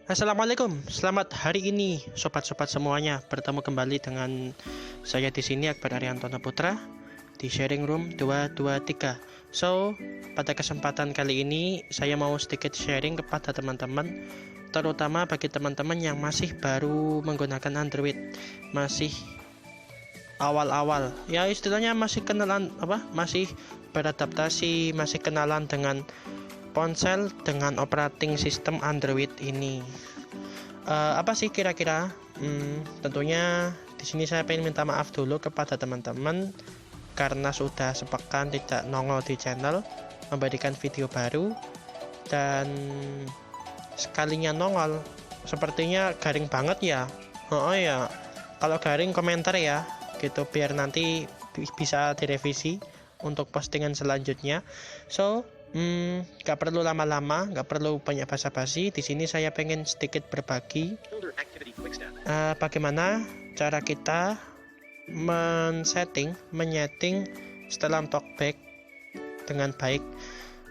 Assalamualaikum, selamat hari ini sobat-sobat semuanya. Bertemu kembali dengan saya di sini Akbar Ariantono Putra di Sharing Room 223. So, pada kesempatan kali ini saya mau sedikit sharing kepada teman-teman, terutama bagi teman-teman yang masih baru menggunakan Android, masih awal-awal. Ya istilahnya masih kenalan Masih beradaptasi, masih kenalan dengan ponsel dengan operating system Android ini. Apa sih kira-kira? Tentunya di sini saya pengen minta maaf dulu kepada teman-teman karena sudah sepekan tidak nongol di channel memberikan video baru, dan sekalinya nongol sepertinya garing banget ya. Oh ya, kalau garing komentar ya, gitu biar nanti bisa direvisi untuk postingan selanjutnya. So gak perlu lama-lama, gak perlu banyak basa-basi. Di sini saya pengen sedikit berbagi bagaimana cara kita menyeting setelan talkback dengan baik.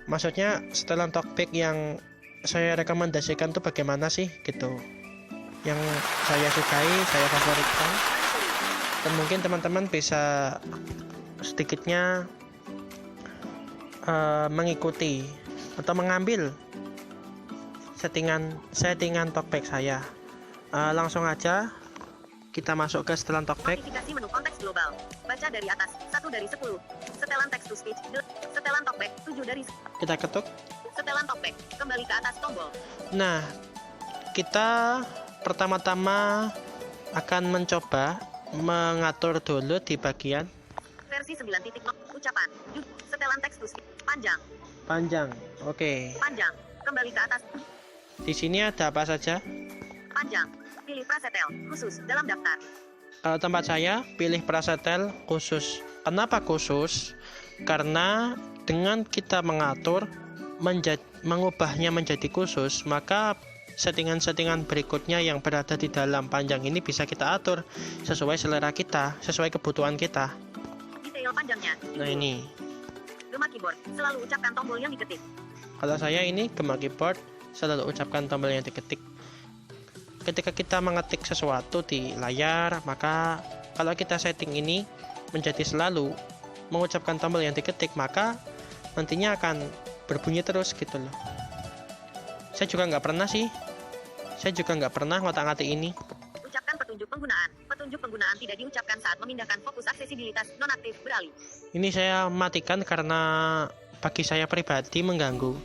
Maksudnya setelan talkback yang saya rekomendasikan tuh bagaimana sih gitu, yang saya sukai, saya favoritkan, dan mungkin teman-teman bisa sedikitnya mengikuti atau mengambil settingan talkback saya. Langsung aja kita masuk ke setelan talkback. Notifikasi menu konteks global. Baca dari atas, 1 dari 10. Setelan text to speech. Setelan talkback, 7 dari 10. Kita ketuk. Setelan talkback, kembali ke atas tombol. Nah, kita pertama-tama akan mencoba mengatur dulu di bagian versi 9.0 ucapan. Setelan text to speech. Panjang. Oke. Panjang. Kembali ke atas. Di sini ada apa saja? Panjang. Pilih prasetel khusus dalam daftar. Kalau tempat saya pilih prasetel khusus. Kenapa khusus? Karena dengan kita mengubahnya menjadi khusus, maka settingan-settingan berikutnya yang berada di dalam panjang ini bisa kita atur sesuai selera kita, sesuai kebutuhan kita. Detail panjangnya. Nah ini. Gema keyboard, selalu ucapkan tombol yang diketik. Kalau saya ini gema keyboard, selalu ucapkan tombol yang diketik. Ketika kita mengetik sesuatu di layar, maka kalau kita setting ini menjadi selalu mengucapkan tombol yang diketik, maka nantinya akan berbunyi terus gitu loh. Saya juga nggak pernah ngotak-ngatik ini. Ucapkan petunjuk penggunaan. Petunjuk penggunaan tidak diucapkan saat memindahkan fokus aksesibilitas nonaktif beralih. Ini saya matikan karena bagi saya pribadi mengganggu.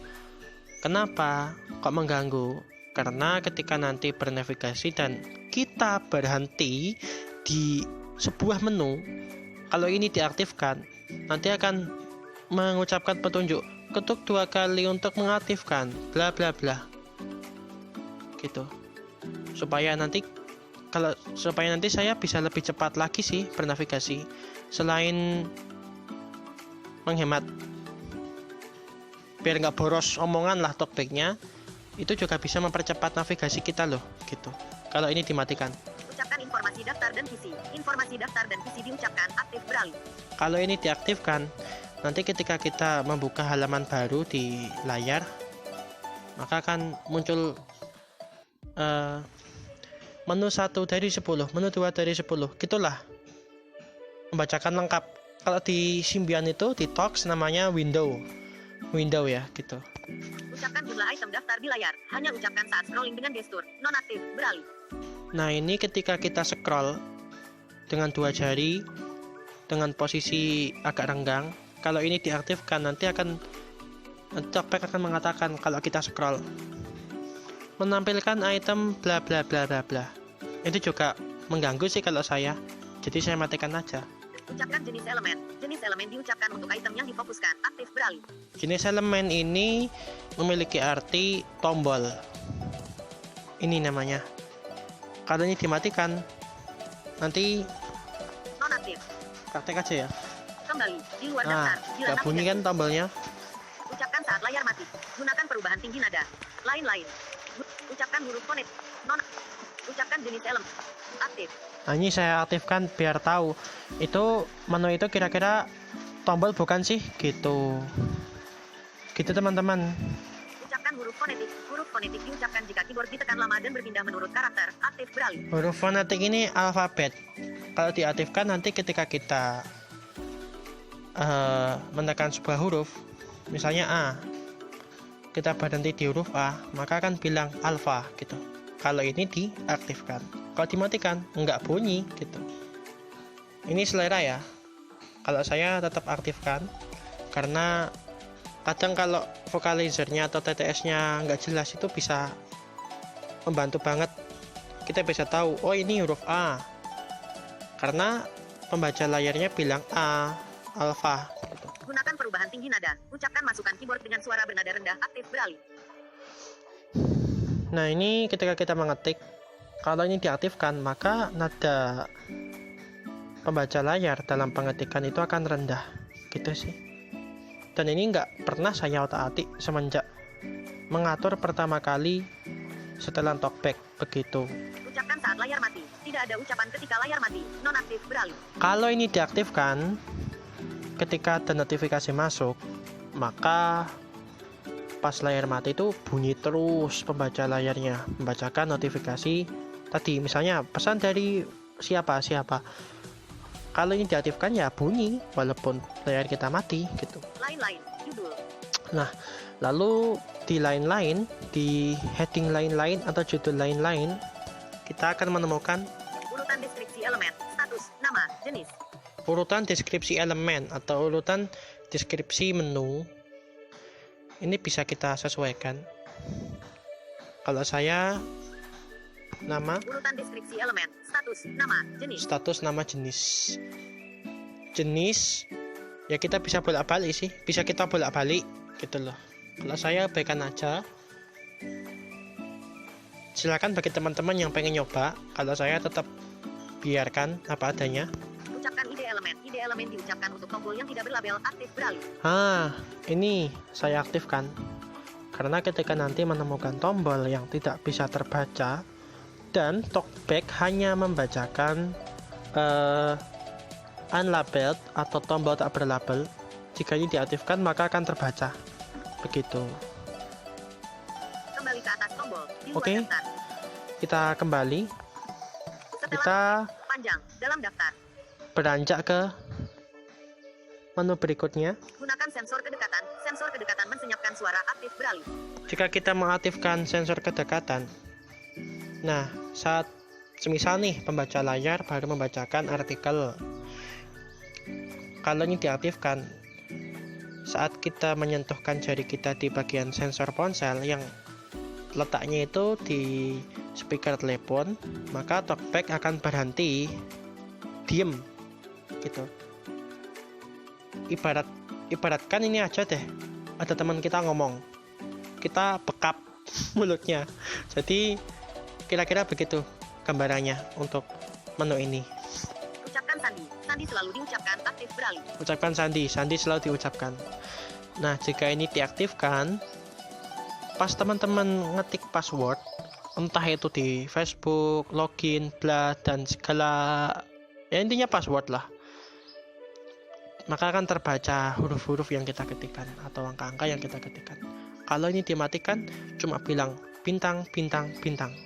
Kenapa kok mengganggu? Karena ketika nanti bernavigasi dan kita berhenti di sebuah menu, kalau ini diaktifkan, nanti akan mengucapkan petunjuk ketuk 2 kali untuk mengaktifkan bla bla bla gitu, supaya nanti saya bisa lebih cepat lagi sih bernavigasi. Selain menghemat biar nggak boros omongan lah talkbacknya, itu juga bisa mempercepat navigasi kita loh gitu kalau ini dimatikan. Ucapkan informasi daftar dan visi. Informasi daftar dan visi diucapkan aktif beralih. Kalau ini diaktifkan, nanti ketika kita membuka halaman baru di layar, maka akan muncul menu 1 dari 10, menu 2 dari 10, gitulah, membacakan lengkap. Kalau di Symbian itu di Talks namanya window ya gitu. Ucapkan jumlah item daftar di layar. Hanya ucapkan saat scrolling dengan gestur nonaktif beralih. Nah ini ketika kita scroll dengan 2 jari dengan posisi agak renggang, kalau ini diaktifkan nanti talkback akan mengatakan kalau kita scroll menampilkan item bla bla bla bla bla. Itu juga mengganggu sih kalau saya, jadi saya matikan aja. Ucapkan jenis elemen. Jenis elemen diucapkan untuk item yang difokuskan aktif beralih. Jenis elemen ini memiliki arti tombol. Ini namanya. Kalau ini dimatikan, nanti Nonaktif. praktek aja ya. Kembali di luar Nah, daftar. nggak bunyi kan tombolnya? Ucapkan saat layar mati. Gunakan perubahan tinggi nada. Lain-lain. Ucapkan huruf fonet. Ucapkan jenis elemen. Aktif. Nah ini saya aktifkan biar tahu itu menu itu kira-kira tombol bukan sih gitu teman-teman. Ucapkan Ucapkan huruf fonetik. Huruf fonetik diucapkan jika keyboard ditekan lama dan berpindah menurut karakter. Aktif beralih. Huruf fonetik ini alfabet. Kalau diaktifkan nanti ketika kita menekan sebuah huruf, misalnya A, kita berhenti di huruf A, maka akan bilang alfa gitu. Kalau ini diaktifkan, kalau dimatikan nggak bunyi gitu. Ini selera ya. Kalau saya tetap aktifkan karena kadang kalau vocalizernya atau TTS-nya nggak jelas itu bisa membantu banget. Kita bisa tahu, oh ini huruf A, karena pembaca layarnya bilang A, alfa gitu. Gunakan perubahan tinggi nada. Ucapkan masukan keyboard dengan suara bernada rendah. Aktif beralih. Nah ini ketika kita mengetik, kalau ini diaktifkan maka nada pembaca layar dalam pengetikan itu akan rendah gitu sih. Dan ini nggak pernah saya otak-atik semenjak mengatur pertama kali setelan talkback begitu. Ucapkan saat layar mati. Tidak ada ucapan ketika layar mati. Nonaktif beralih. Kalau ini diaktifkan ketika ada notifikasi masuk, maka pas layar mati itu bunyi terus pembaca layarnya, membacakan notifikasi tadi, misalnya pesan dari siapa. Kalau ini diaktifkan ya bunyi walaupun layar kita mati gitu. Lain-lain. Judul. Nah, lalu di lain-lain, di heading lain-lain atau judul lain-lain, kita akan menemukan Urutan deskripsi elemen. Status. Nama. Jenis. urutan deskripsi elemen atau urutan deskripsi menu. Ini bisa kita sesuaikan. Kalau saya nama, Urutan deskripsi elemen. Status. Nama. Jenis. status, nama, jenis. Jenis ya kita bisa bolak-balik sih, bisa kita bolak-balik gitu loh. Kalau saya baikan aja. Silakan bagi teman-teman yang pengen nyoba. Kalau saya tetap biarkan apa adanya. Ucapkan ide elemen. Ide elemen diucapkan untuk tombol yang tidak berlabel. Aktif beralih. Ini saya aktifkan karena ketika nanti menemukan tombol yang tidak bisa terbaca dan talkback hanya membacakan unlabeled atau tombol tak berlabel, jika ini diaktifkan maka akan terbaca begitu. Kembali ke atas tombol. Di luar Oke. daftar. Kita kembali, Setelah kita panjang. Dalam daftar. beranjak ke menu berikutnya. Gunakan sensor kedekatan. Sensor kedekatan mensenyapkan suara. Aktif beralih. Jika kita mengaktifkan sensor kedekatan, nah saat semisal nih pembaca layar baru membacakan artikel, kalau ini diaktifkan, saat kita menyentuhkan jari kita di bagian sensor ponsel yang letaknya itu di speaker telepon, maka talkback akan berhenti, diem gitu. Ibaratkan ini aja deh, ada teman kita ngomong, kita bekap mulutnya. Jadi kira-kira begitu gambarannya untuk menu ini. Ucapkan sandi. Sandi selalu diucapkan. Aktif beralih. Ucapkan sandi selalu diucapkan. Nah, jika ini diaktifkan, pas teman-teman ngetik password, entah itu di Facebook, login, bla, dan segala, ya intinya password lah, maka akan terbaca huruf-huruf yang kita ketikkan atau angka-angka yang kita ketikkan. Kalau ini dimatikan, cuma bilang bintang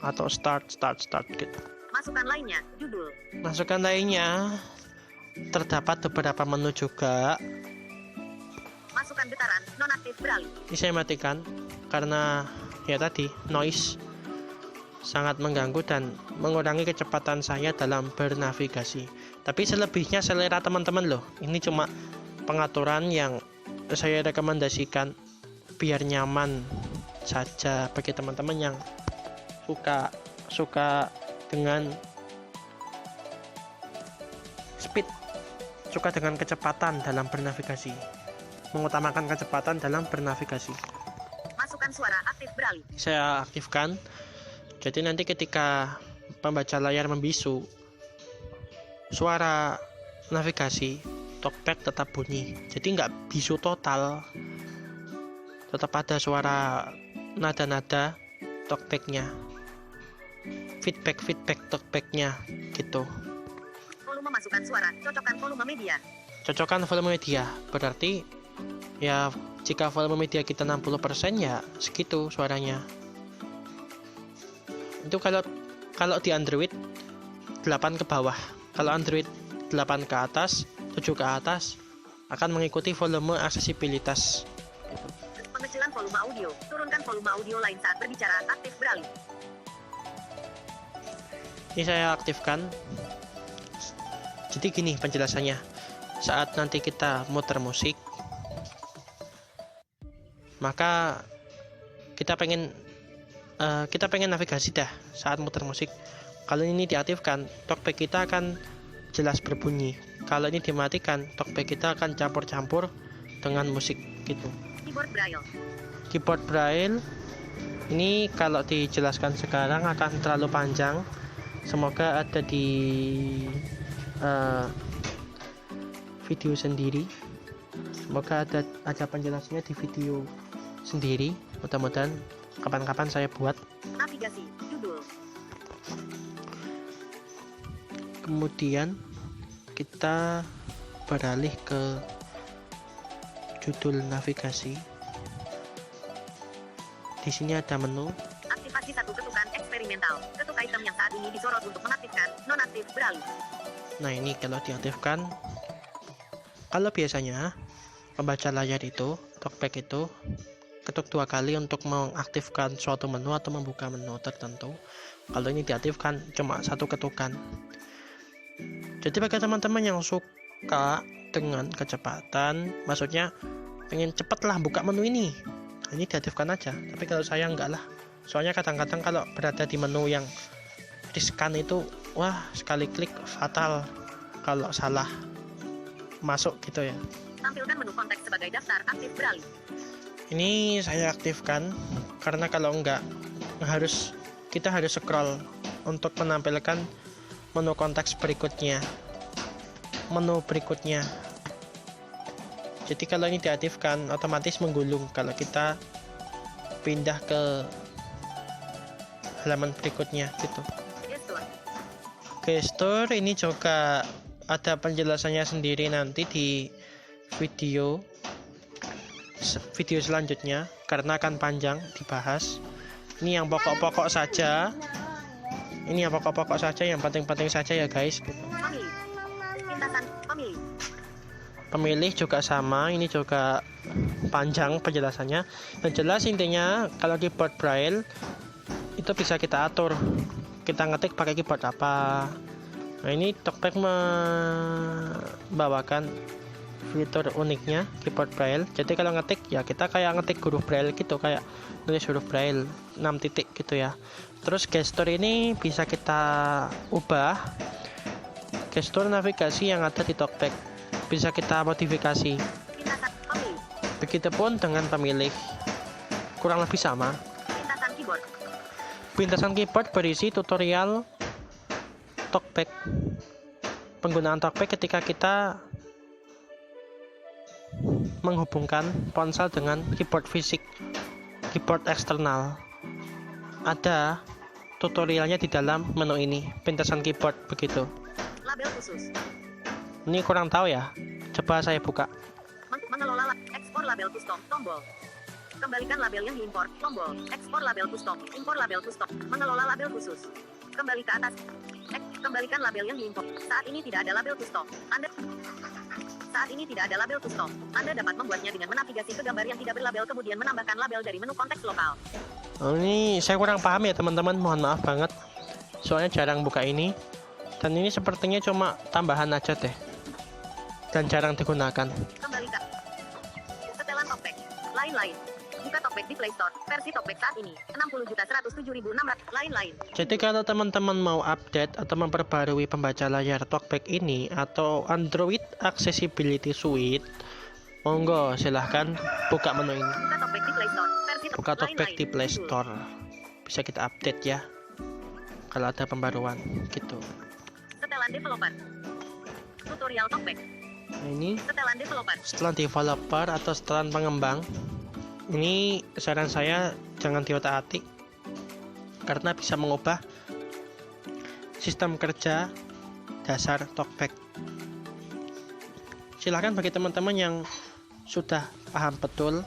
atau start gitu. Masukan lainnya. Judul. Masukan lainnya terdapat beberapa menu juga. Masukan getaran. Nonaktif beralih. Ini saya matikan karena ya tadi noise sangat mengganggu dan mengurangi kecepatan saya dalam bernavigasi. Tapi selebihnya selera teman-teman loh. Ini cuma pengaturan yang saya rekomendasikan biar nyaman saja bagi teman-teman yang suka dengan speed, suka dengan kecepatan dalam bernavigasi, mengutamakan kecepatan dalam bernavigasi. Masukan suara. Aktif beralih. Saya aktifkan, jadi nanti ketika pembaca layar membisu, suara navigasi talkback tetap bunyi, jadi nggak bisu total, tetap ada suara nada-nada talkbacknya, feedback talkbacknya gitu. Volume masukan suara. Cocokkan volume media. Cocokkan volume media, berarti Ya, jika volume media kita 60% ya segitu suaranya. Itu kalau di Android 8 ke bawah. Kalau Android 8 ke atas, 7 ke atas akan mengikuti volume aksesibilitas. Pengecilan volume audio. Turunkan volume audio lain saat berbicara. Aktif beralih. Ini saya aktifkan. Jadi gini penjelasannya. Saat nanti kita muter musik, maka kita pengen navigasi dah saat muter musik. Kalau ini diaktifkan, talkback kita akan jelas berbunyi. Kalau ini dimatikan, talkback kita akan campur-campur dengan musik gitu. Keyboard Braille. Keyboard Braille ini kalau dijelaskan sekarang akan terlalu panjang. Semoga ada di video sendiri. Semoga ada penjelasannya di video sendiri. Mudah-mudahan kapan-kapan saya buat. Navigasi. Judul. Kemudian kita beralih ke judul navigasi. Di sini ada menu. Aktivasi satu ketukan eksperimental. Ketuk item yang saat ini disorot untuk mengaktifkan. Nonaktif beralih. Nah, ini kalau diaktifkan, kalau biasanya pembaca layar itu, talkback itu ketuk 2 kali untuk mengaktifkan suatu menu atau membuka menu tertentu. Kalau ini diaktifkan cuma 1 ketukan. Jadi bagi teman-teman yang suka dengan kecepatan, maksudnya pengen cepet lah buka menu ini diaktifkan aja. Tapi kalau saya enggak lah, soalnya kadang-kadang kalau berada di menu yang riskan itu, wah, sekali klik fatal kalau salah masuk gitu ya. Tampilkan menu konteks sebagai daftar. Aktif beralih. Ini saya aktifkan karena kalau enggak kita harus scroll untuk menampilkan menu konteks berikutnya. Jadi kalau ini diaktifkan otomatis menggulung kalau kita pindah ke halaman berikutnya gitu. Gestur ini juga ada penjelasannya sendiri nanti di video selanjutnya karena akan panjang dibahas. Ini yang pokok-pokok saja. Yang penting-penting saja ya guys. Pemilih. Pintasan pemilih. Pemilih juga sama, ini juga panjang penjelasannya. Dan jelas intinya kalau keyboard Braille itu bisa kita atur. Kita ngetik pakai keyboard apa. Nah, ini talkback membawakan fitur uniknya keyboard Braille. Jadi kalau ngetik ya kita kayak ngetik huruf Braille gitu, kayak nulis huruf Braille 6 titik gitu ya. Terus gestur ini bisa kita ubah. Gestur navigasi yang ada di talkback bisa kita modifikasi. Begitupun dengan pemilih. Kurang lebih sama. Pintasan keyboard berisi tutorial talkback. Penggunaan talkback ketika kita menghubungkan ponsel dengan keyboard fisik, keyboard eksternal. Ada tutorialnya di dalam menu ini, pintasan keyboard begitu. Label khusus. Ini kurang tahu ya. Coba saya buka. Mengelola ekspor label custom tombol. Kembalikan label yang diimpor tombol. Ekspor label custom. Impor label custom. Mengelola label khusus. Kembali ke atas. Kembalikan label yang diimpor. Saat ini tidak ada label custom. Anda dapat membuatnya dengan menavigasi ke gambar yang tidak berlabel kemudian menambahkan label dari menu konteks lokal. Oh, ini saya kurang paham ya teman-teman, mohon maaf banget. Soalnya jarang buka ini. Dan ini sepertinya cuma tambahan aja deh. Dan jarang digunakan. Kembali ke setelan talkback. Lain-lain. Buka talkback di Play Store. Versi talkback saat ini 60.107.600. Lain-lain. Jadi kalau teman-teman mau update atau memperbarui pembaca layar talkback ini atau Android Accessibility Suite, monggo silahkan buka menu ini. Buka talkback di Play Store. Versi Buka talkback di Play Store. Bisa kita update ya. Kalau ada pembaruan gitu. Setelan developer. Tutorial talkback. Nah, ini Setelan developer. setelan developer atau setelan pengembang. Ini saran saya jangan diotak-atik karena bisa mengubah sistem kerja dasar talkback. Silahkan bagi teman-teman yang sudah paham betul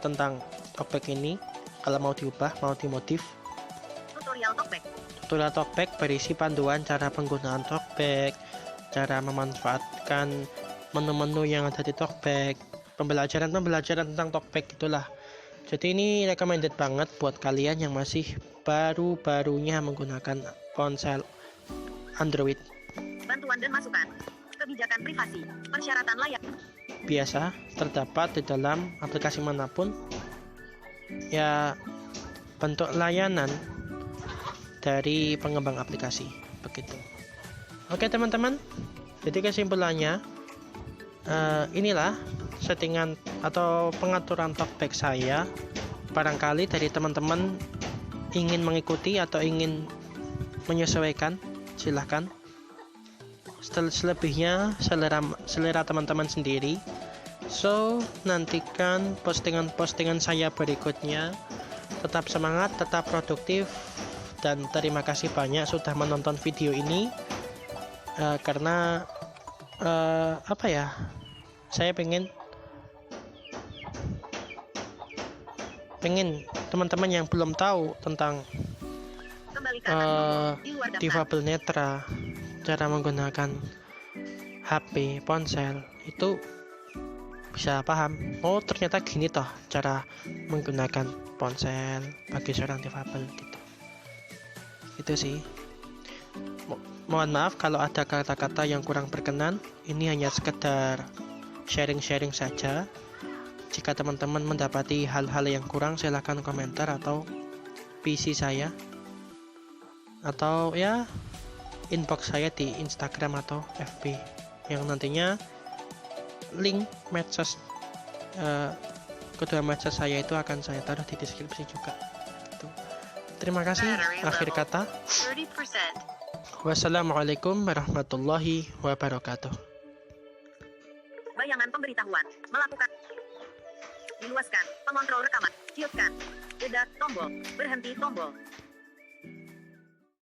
tentang talkback ini. Kalau mau diubah, mau dimodif, tutorial talkback berisi panduan cara penggunaan talkback, cara memanfaatkan menu-menu yang ada di talkback, pembelajaran tentang talkback itulah. Jadi ini recommended banget buat kalian yang masih baru-barunya menggunakan ponsel Android. Bantuan dan masukan. Kebijakan privasi. Persyaratan layak. Biasa terdapat di dalam aplikasi manapun. Ya, bentuk layanan dari pengembang aplikasi. Begitu. Oke teman-teman. Jadi kesimpulannya, inilah settingan atau pengaturan talkback saya. Barangkali dari teman-teman ingin mengikuti atau ingin menyesuaikan, silahkan. Selebihnya selera teman-teman sendiri. So, nantikan postingan-postingan saya berikutnya. Tetap semangat, tetap produktif, dan terima kasih banyak sudah menonton video ini. Karena saya pengen teman-teman yang belum tahu tentang difabel netra, cara menggunakan HP, ponsel, itu bisa paham. Oh, ternyata gini toh cara menggunakan ponsel bagi seorang difabel gitu. Itu sih. Mohon maaf kalau ada kata-kata yang kurang berkenan. Ini hanya sekedar sharing-sharing saja. Jika teman-teman mendapati hal-hal yang kurang, silahkan komentar atau PC saya, atau ya inbox saya di Instagram atau FB, yang nantinya link medsos kedua medsos saya itu akan saya taruh di deskripsi juga. Gitu. Terima kasih. Akhir kata, 30%. wassalamualaikum warahmatullahi wabarakatuh. Bayangan pemberitahuan. Melakukan. Diluaskan. Pengontrol rekaman. Ciutkan. Jeda. Tombol. Berhenti. Tombol.